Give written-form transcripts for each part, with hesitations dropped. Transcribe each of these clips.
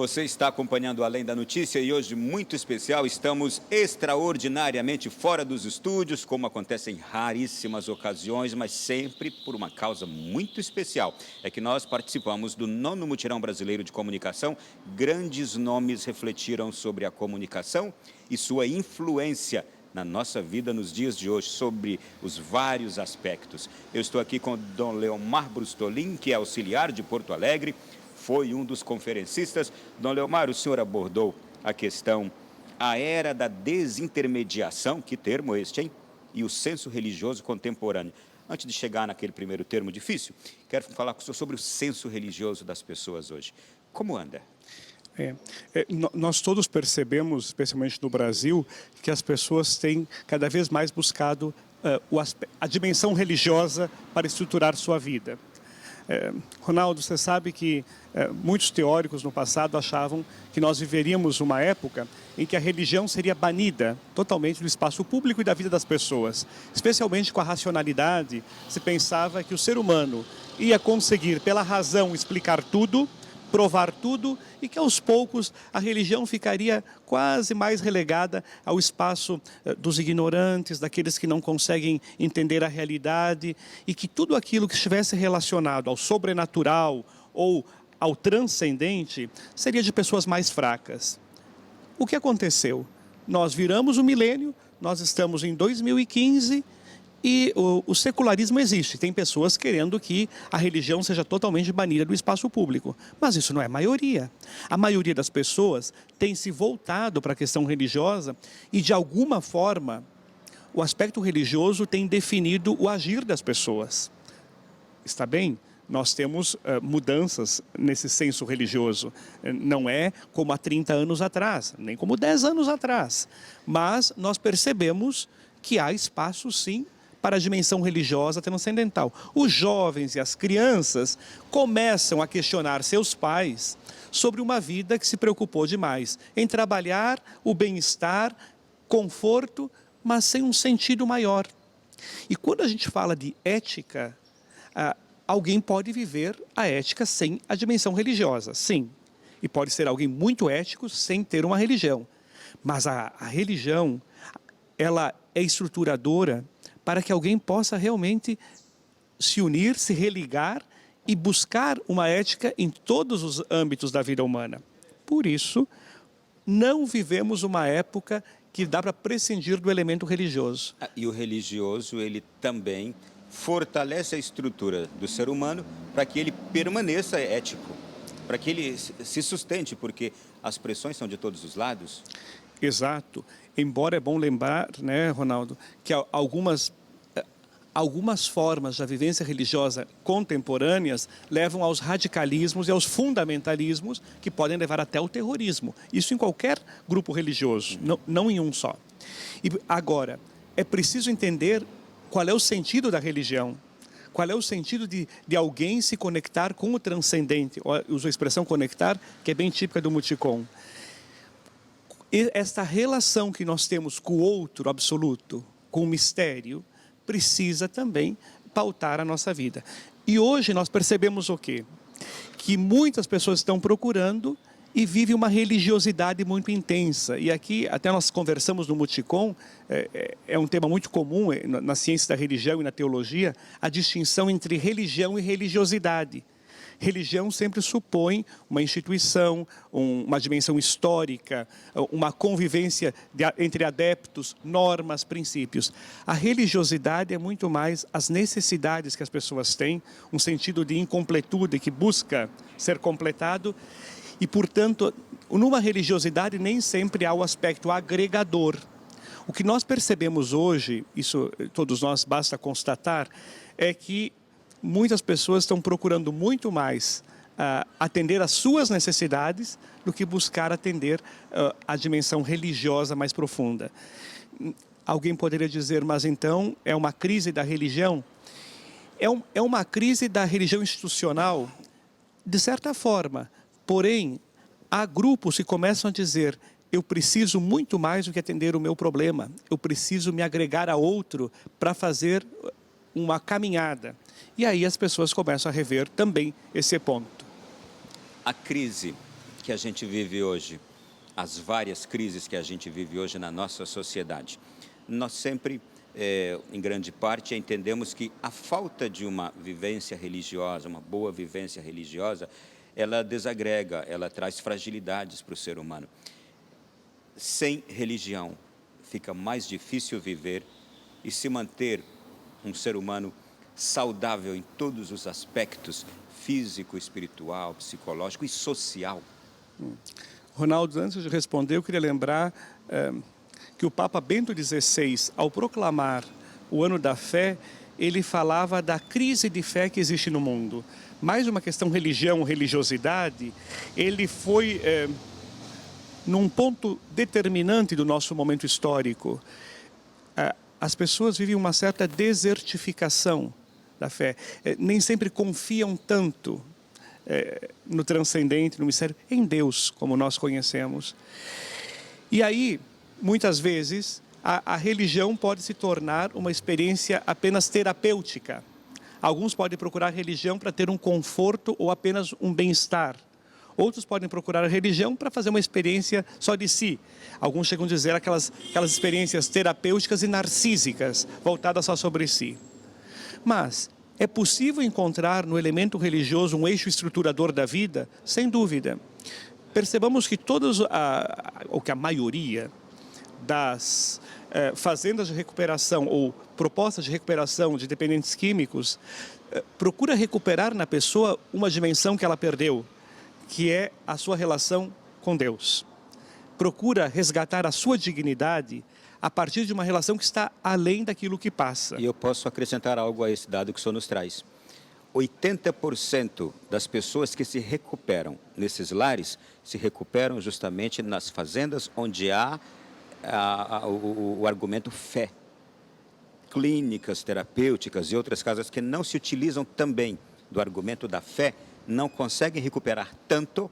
Você está acompanhando Além da Notícia e hoje, muito especial, estamos extraordinariamente fora dos estúdios, como acontece em raríssimas ocasiões, mas sempre por uma causa muito especial. É que nós participamos do 9º Mutirão Brasileiro de Comunicação. Grandes nomes refletiram sobre a comunicação e sua influência na nossa vida nos dias de hoje, sobre os vários aspectos. Eu estou aqui com o Dom Leomar Brustolin, que é auxiliar de Porto Alegre, foi um dos conferencistas. Dom Leomar, o senhor abordou a questão, a era da desintermediação, que termo este, hein? E o senso religioso contemporâneo. Antes de chegar naquele primeiro termo difícil, quero falar com o senhor sobre o senso religioso das pessoas hoje. Como anda? Nós todos percebemos, especialmente no Brasil, que as pessoas têm cada vez mais buscado a dimensão religiosa para estruturar sua vida. Ronaldo, você sabe que muitos teóricos no passado achavam que nós viveríamos uma época em que a religião seria banida totalmente do espaço público e da vida das pessoas. Especialmente com a racionalidade, se pensava que o ser humano ia conseguir, pela razão, explicar tudo, provar tudo, e que aos poucos a religião ficaria quase mais relegada ao espaço dos ignorantes, daqueles que não conseguem entender a realidade, e que tudo aquilo que estivesse relacionado ao sobrenatural ou ao transcendente seria de pessoas mais fracas. O que aconteceu? Nós viramos o milênio, nós estamos em 2015, e o secularismo existe. Tem pessoas querendo que a religião seja totalmente banida do espaço público. Mas isso não é a maioria. A maioria das pessoas tem se voltado para a questão religiosa e, de alguma forma, o aspecto religioso tem definido o agir das pessoas. Está bem? Nós temos mudanças nesse senso religioso. Não é como há 30 anos atrás, nem como 10 anos atrás. Mas nós percebemos que há espaço, sim, para a dimensão religiosa transcendental. Os jovens e as crianças começam a questionar seus pais sobre uma vida que se preocupou demais em trabalhar o bem-estar, conforto, mas sem um sentido maior. E quando a gente fala de ética, alguém pode viver a ética sem a dimensão religiosa, sim. E pode ser alguém muito ético sem ter uma religião. Mas a religião, ela é estruturadora para que alguém possa realmente se unir, se religar e buscar uma ética em todos os âmbitos da vida humana. Por isso, não vivemos uma época que dá para prescindir do elemento religioso. E o religioso, ele também fortalece a estrutura do ser humano para que ele permaneça ético, para que ele se sustente, porque as pressões são de todos os lados. Exato. Embora é bom lembrar, né, Ronaldo, que algumas formas da vivência religiosa contemporâneas levam aos radicalismos e aos fundamentalismos que podem levar até o terrorismo. Isso em qualquer grupo religioso, não em um só. E agora, é preciso entender qual é o sentido da religião. Qual é o sentido de alguém se conectar com o transcendente? Eu uso a expressão conectar, que é bem típica do Muticom. E esta relação que nós temos com o outro absoluto, com o mistério, precisa também pautar a nossa vida. E hoje nós percebemos o quê? Que muitas pessoas estão procurando e vivem uma religiosidade muito intensa. E aqui, até nós conversamos no Muticom, é um tema muito comum na ciência da religião e na teologia, a distinção entre religião e religiosidade. Religião sempre supõe uma instituição, uma dimensão histórica, uma convivência entre adeptos, normas, princípios. A religiosidade é muito mais as necessidades que as pessoas têm, um sentido de incompletude que busca ser completado e, portanto, numa religiosidade nem sempre há o aspecto agregador. O que nós percebemos hoje, isso todos nós basta constatar, é que muitas pessoas estão procurando muito mais atender às suas necessidades do que buscar atender a dimensão religiosa mais profunda. Alguém poderia dizer, mas então é uma crise da religião? É uma crise da religião institucional, de certa forma. Porém, há grupos que começam a dizer, eu preciso muito mais do que atender o meu problema. Eu preciso me agregar a outro para fazer uma caminhada. E aí as pessoas começam a rever também esse ponto. A crise que a gente vive hoje, as várias crises que a gente vive hoje na nossa sociedade, nós sempre, em grande parte, entendemos que a falta de uma vivência religiosa, uma boa vivência religiosa, ela desagrega, ela traz fragilidades para o ser humano. Sem religião, fica mais difícil viver e se manter um ser humano saudável em todos os aspectos, físico, espiritual, psicológico e social. Ronaldo, antes de responder, eu queria lembrar que o Papa Bento XVI, ao proclamar o Ano da Fé, ele falava da crise de fé que existe no mundo. Mais uma questão religião, religiosidade, ele foi num ponto determinante do nosso momento histórico. As pessoas vivem uma certa desertificação da fé, nem sempre confiam tanto no transcendente, no mistério, em Deus, como nós conhecemos. E aí, muitas vezes, a religião pode se tornar uma experiência apenas terapêutica. Alguns podem procurar religião para ter um conforto ou apenas um bem-estar. Outros podem procurar a religião para fazer uma experiência só de si. Alguns chegam a dizer aquelas experiências terapêuticas e narcísicas, voltadas só sobre si. Mas é possível encontrar no elemento religioso um eixo estruturador da vida? Sem dúvida. Percebamos que ou que a maioria das fazendas de recuperação ou propostas de recuperação de dependentes químicos procura recuperar na pessoa uma dimensão que ela perdeu, que é a sua relação com Deus. Procura resgatar a sua dignidade a partir de uma relação que está além daquilo que passa. E eu posso acrescentar algo a esse dado que o senhor nos traz. 80% das pessoas que se recuperam nesses lares, se recuperam justamente nas fazendas onde há o argumento fé. Clínicas, terapêuticas e outras casas que não se utilizam também do argumento da fé, não conseguem recuperar tanto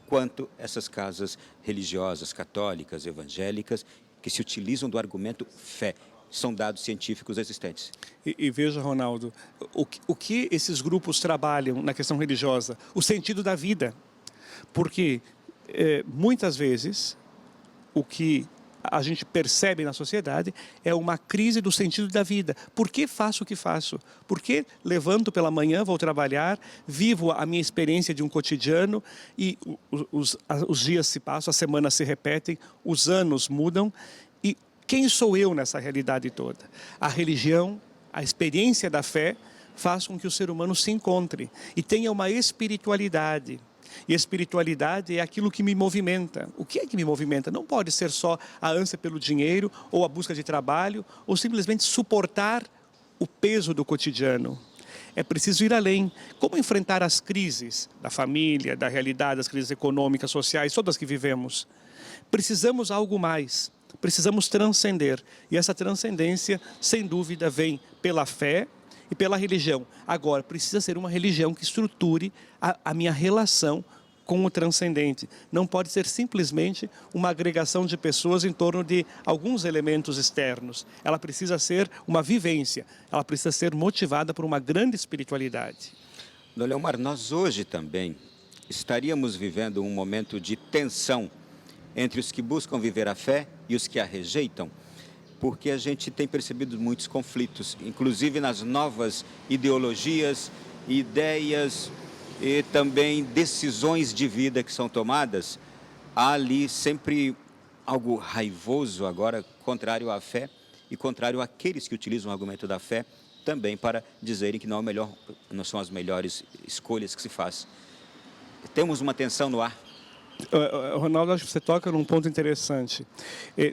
quanto essas casas religiosas, católicas, evangélicas, que se utilizam do argumento fé. São dados científicos existentes. E veja, Ronaldo, o que esses grupos trabalham na questão religiosa? O sentido da vida. Porque, muitas vezes, o que a gente percebe na sociedade é uma crise do sentido da vida. Por que faço o que faço? Por que levanto pela manhã, vou trabalhar, vivo a minha experiência de um cotidiano e os dias se passam, as semanas se repetem, os anos mudam e quem sou eu nessa realidade toda? A religião, a experiência da fé faz com que o ser humano se encontre e tenha uma espiritualidade. E a espiritualidade é aquilo que me movimenta. O que é que me movimenta? Não pode ser só a ânsia pelo dinheiro, ou a busca de trabalho, ou simplesmente suportar o peso do cotidiano. É preciso ir além. Como enfrentar as crises da família, da realidade, as crises econômicas, sociais, todas que vivemos? Precisamos algo mais. Precisamos transcender. E essa transcendência, sem dúvida, vem pela fé e pela religião. Agora, precisa ser uma religião que estruture a minha relação com o transcendente. Não pode ser simplesmente uma agregação de pessoas em torno de alguns elementos externos. Ela precisa ser uma vivência, ela precisa ser motivada por uma grande espiritualidade. Dona Leomar, nós hoje também estaríamos vivendo um momento de tensão entre os que buscam viver a fé e os que a rejeitam, porque a gente tem percebido muitos conflitos, inclusive nas novas ideologias, ideias e também decisões de vida que são tomadas. Há ali sempre algo raivoso agora, contrário à fé e contrário àqueles que utilizam o argumento da fé também para dizerem que não são as melhores escolhas que se faz. Temos uma tensão no ar. Ronaldo, acho que você toca num ponto interessante.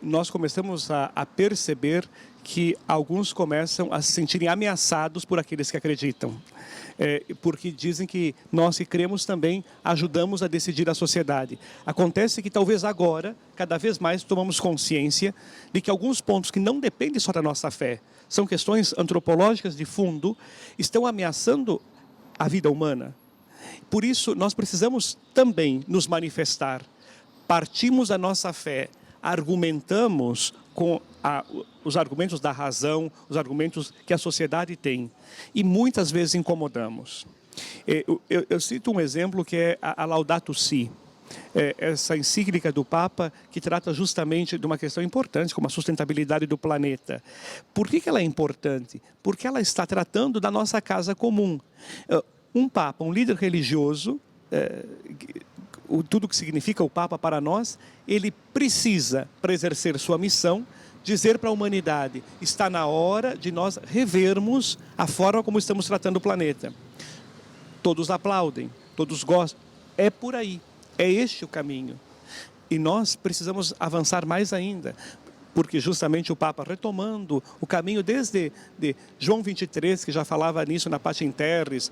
Nós começamos a perceber que alguns começam a se sentirem ameaçados por aqueles que acreditam. Porque dizem que nós que cremos também ajudamos a decidir a sociedade. Acontece que talvez agora, cada vez mais, tomamos consciência de que alguns pontos que não dependem só da nossa fé, são questões antropológicas de fundo, estão ameaçando a vida humana. Por isso, nós precisamos também nos manifestar. Partimos da nossa fé, argumentamos com os argumentos da razão, os argumentos que a sociedade tem. E muitas vezes incomodamos. Eu cito um exemplo que é a Laudato Si. essa encíclica do Papa que trata justamente de uma questão importante, como a sustentabilidade do planeta. Por que ela é importante? Porque ela está tratando da nossa casa comum. Um Papa, um líder religioso, tudo que significa o Papa para nós, ele precisa, para exercer sua missão, dizer para a humanidade, está na hora de nós revermos a forma como estamos tratando o planeta. Todos aplaudem, todos gostam. É por aí, é este o caminho. E nós precisamos avançar mais ainda, porque justamente o Papa, retomando o caminho desde João 23, que já falava nisso na Pater in Terris,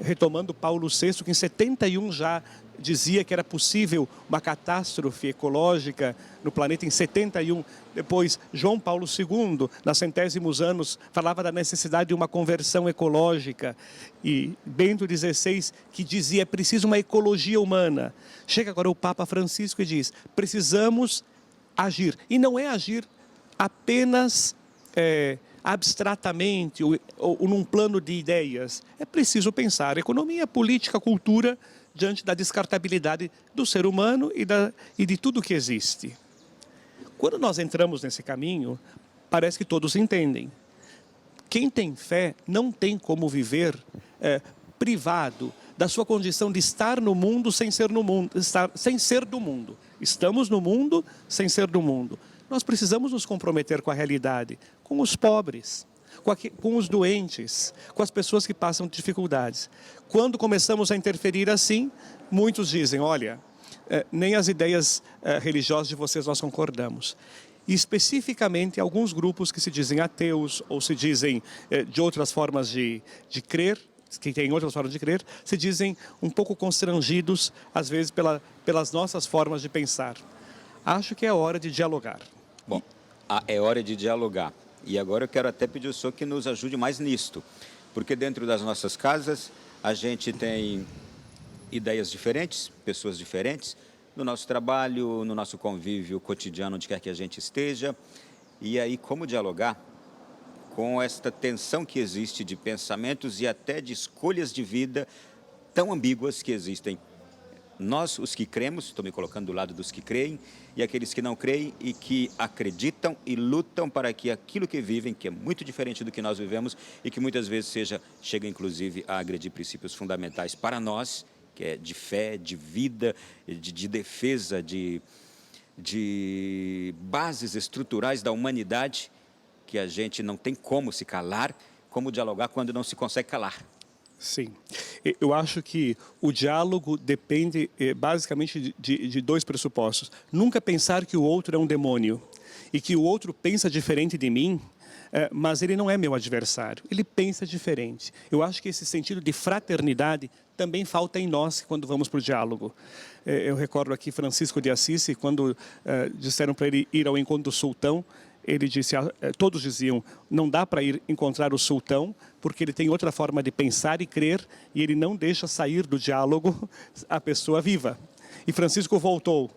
retomando Paulo VI, que em 71 já dizia que era possível uma catástrofe ecológica no planeta em 71. Depois, João Paulo II, nas centésimos anos, falava da necessidade de uma conversão ecológica. E Bento XVI, que dizia, é preciso uma ecologia humana. Chega agora o Papa Francisco e diz, precisamos agir. E não é agir apenas abstratamente ou num plano de ideias. É preciso pensar economia, política, cultura, diante da descartabilidade do ser humano e de tudo que existe. Quando nós entramos nesse caminho, parece que todos entendem. Quem tem fé não tem como viver privado da sua condição de estar no mundo sem ser no mundo, sem ser do mundo. Estamos no mundo sem ser do mundo. Nós precisamos nos comprometer com a realidade, com os pobres, com os doentes, com as pessoas que passam dificuldades. Quando começamos a interferir assim, muitos dizem, olha, nem as ideias religiosas de vocês nós concordamos. E especificamente alguns grupos que se dizem ateus ou se dizem de outras formas de crer, que têm outras formas de crer, se dizem um pouco constrangidos, às vezes, pelas nossas formas de pensar. Acho que é hora de dialogar. Bom, é hora de dialogar. E agora eu quero até pedir ao senhor que nos ajude mais nisto, porque dentro das nossas casas a gente tem ideias diferentes, pessoas diferentes, no nosso trabalho, no nosso convívio cotidiano, onde quer que a gente esteja. E aí, como dialogar com esta tensão que existe de pensamentos e até de escolhas de vida tão ambíguas que existem? Nós, os que cremos, estou me colocando do lado dos que creem, e aqueles que não creem e que acreditam e lutam para que aquilo que vivem, que é muito diferente do que nós vivemos e que muitas vezes chega inclusive a agredir princípios fundamentais para nós, que é de fé, de vida, de defesa, de bases estruturais da humanidade, que a gente não tem como se calar, como dialogar quando não se consegue calar. Sim. Eu acho que o diálogo depende basicamente de dois pressupostos. Nunca pensar que o outro é um demônio e que o outro pensa diferente de mim, mas ele não é meu adversário. Ele pensa diferente. Eu acho que esse sentido de fraternidade também falta em nós quando vamos para o diálogo. Eu recordo aqui Francisco de Assis, quando disseram para ele ir ao encontro do sultão, ele disse, todos diziam, não dá para ir encontrar o sultão, porque ele tem outra forma de pensar e crer, e ele não deixa sair do diálogo a pessoa viva. E Francisco voltou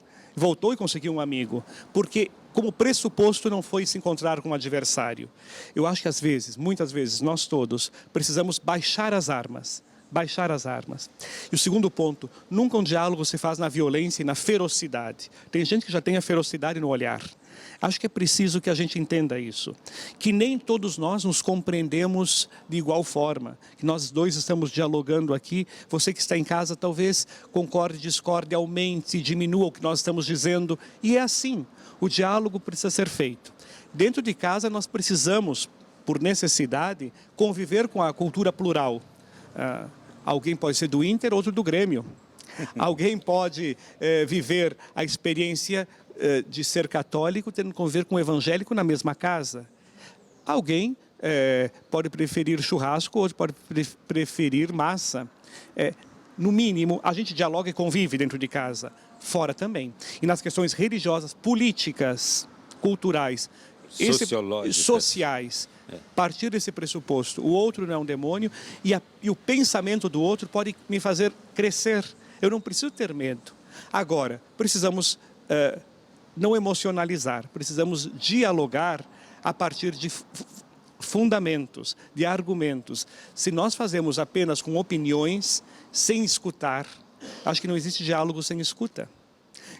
e conseguiu um amigo, porque como pressuposto não foi se encontrar com um adversário. Eu acho que às vezes, muitas vezes, nós todos precisamos baixar as armas. Baixar as armas. E o segundo ponto, nunca um diálogo se faz na violência e na ferocidade. Tem gente que já tem a ferocidade no olhar. Acho que é preciso que a gente entenda isso, que nem todos nós nos compreendemos de igual forma, que nós dois estamos dialogando aqui, você que está em casa talvez concorde, discorde, aumente, diminua o que nós estamos dizendo, e é assim, o diálogo precisa ser feito. Dentro de casa nós precisamos, por necessidade, conviver com a cultura plural. Alguém pode ser do Inter, outro do Grêmio. Alguém pode viver a experiência de ser católico, tendo que conviver com um evangélico na mesma casa. Alguém pode preferir churrasco, outro pode preferir massa. No mínimo, a gente dialoga e convive dentro de casa, fora também. E nas questões religiosas, políticas, culturais, sociais, partir desse pressuposto, o outro não é um demônio e o pensamento do outro pode me fazer crescer. Eu não preciso ter medo. Agora, precisamos não emocionalizar, precisamos dialogar a partir de fundamentos, de argumentos. Se nós fazemos apenas com opiniões, sem escutar, acho que não existe diálogo sem escuta.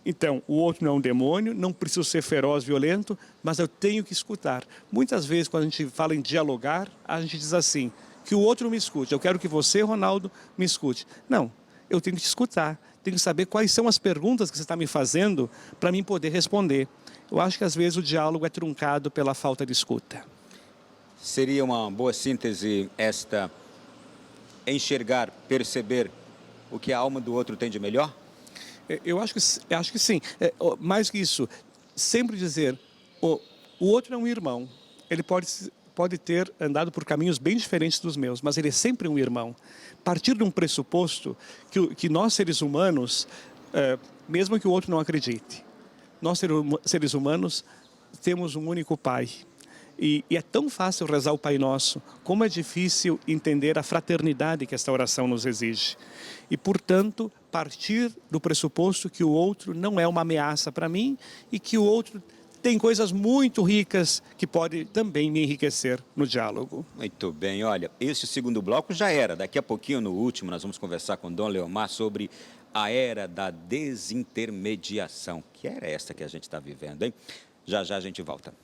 Então, o outro não é um demônio, não preciso ser feroz, violento, mas eu tenho que escutar. Muitas vezes, quando a gente fala em dialogar, a gente diz assim, que o outro me escute. Eu quero que você, Ronaldo, me escute. Não, eu tenho que te escutar. Tenho que saber quais são as perguntas que você está me fazendo para mim poder responder. Eu acho que, às vezes, o diálogo é truncado pela falta de escuta. Seria uma boa síntese esta enxergar, perceber o que a alma do outro tem de melhor? Eu acho que sim. Mais que isso, sempre dizer, o outro é um irmão. Ele pode ter andado por caminhos bem diferentes dos meus, mas ele é sempre um irmão. Partir de um pressuposto que nós, seres humanos, mesmo que o outro não acredite, nós, seres humanos, temos um único Pai. E é tão fácil rezar o Pai Nosso, como é difícil entender a fraternidade que esta oração nos exige. E, portanto, partir do pressuposto que o outro não é uma ameaça para mim e que o outro tem coisas muito ricas que pode também me enriquecer no diálogo. Muito bem, olha, esse segundo bloco já era. Daqui a pouquinho, no último, nós vamos conversar com Dom Leomar sobre a era da desintermediação. Que era esta que a gente está vivendo, hein? Já já a gente volta.